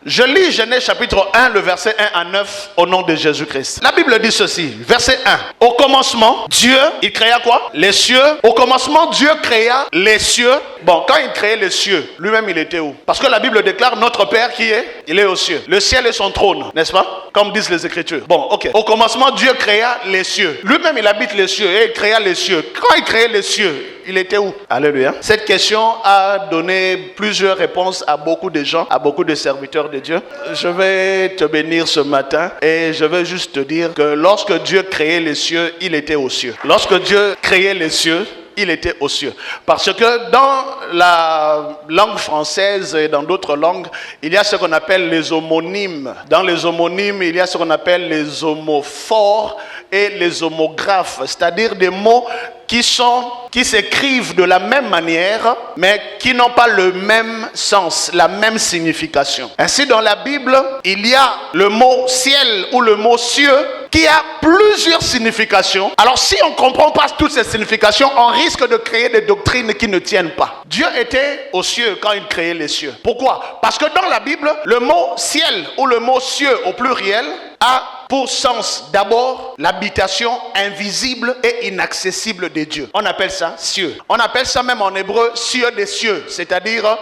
Je lis Genèse chapitre 1, le verset 1 à 9, au nom de Jésus-Christ. La Bible dit ceci, verset 1. Au commencement, Dieu, il créa quoi? Les cieux. Au commencement, Dieu créa les cieux. Bon, quand il créait les cieux, lui-même il était où? Parce que la Bible déclare notre Père qui est? Il est aux cieux. Le ciel est son trône, n'est-ce pas? Comme disent les Écritures. Bon, ok. Au commencement, Dieu créa les cieux. Lui-même il habite les cieux et il créa les cieux. Quand il créait les cieux, il était où? Alléluia. Cette question a donné plusieurs réponses à beaucoup de gens, à beaucoup de serviteurs de Dieu. Je vais te bénir ce matin et je vais juste te dire que lorsque Dieu créait les cieux, il était aux cieux. Lorsque Dieu créait les cieux, il était aux cieux. Parce que dans la langue française et dans d'autres langues, il y a ce qu'on appelle les homonymes. Dans les homonymes, il y a ce qu'on appelle les homophores et les homographes, c'est-à-dire des mots qui s'écrivent de la même manière, mais qui n'ont pas le même sens, la même signification. Ainsi, dans la Bible, il y a le mot ciel ou le mot cieux qui a plusieurs significations. Alors, si on ne comprend pas toutes ces significations, on risque de créer des doctrines qui ne tiennent pas. Dieu était aux cieux quand il créait les cieux. Pourquoi? Parce que dans la Bible, le mot ciel ou le mot cieux au pluriel a pour sens d'abord l'habitation invisible et inaccessible de Dieu. On appelle ça cieux. On appelle ça même en hébreu cieux des cieux, c'est-à-dire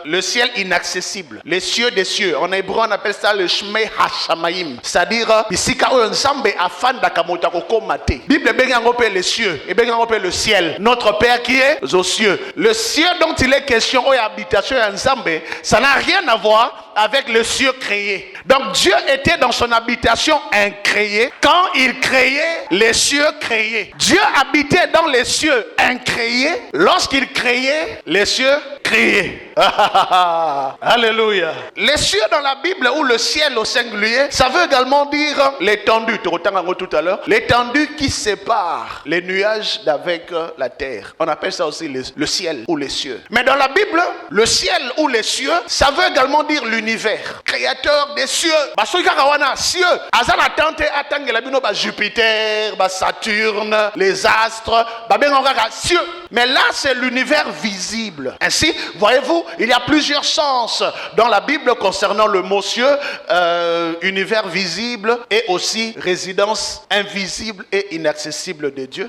le ciel inaccessible, les cieux des cieux. En hébreu on appelle ça le shmei hashamayim, c'est-à-dire isika oyo nzambe afanda kamota kokomate. Bible bengango pe les cieux et bengango pe le ciel. Notre Père qui est aux cieux. Le cieux dont il est question oyo habitation ya nzambe, ça n'a rien à voir avec le cieux créé. Donc Dieu était dans son habitation incréée quand il créait les cieux créés. Dieu habitait dans les cieux incréés lorsqu'il créait les cieux créés. Alléluia. Les cieux dans la Bible ou le ciel au singulier, ça veut également dire l'étendue. Tu retiens tout à l'heure. L'étendue qui sépare les nuages d'avec la terre. On appelle ça aussi le ciel ou les cieux. Mais dans la Bible, le ciel ou les cieux, ça veut également dire l'univers. Créateur des cieux. Cieux. Azana tante atangela bino ba Jupiter, ba Saturne, les astres, ba benga cieux. Mais là c'est l'univers visible. Ainsi, voyez-vous, il y a plusieurs sens dans la Bible concernant le mot cieux, univers visible et aussi résidence invisible et inaccessible de Dieu.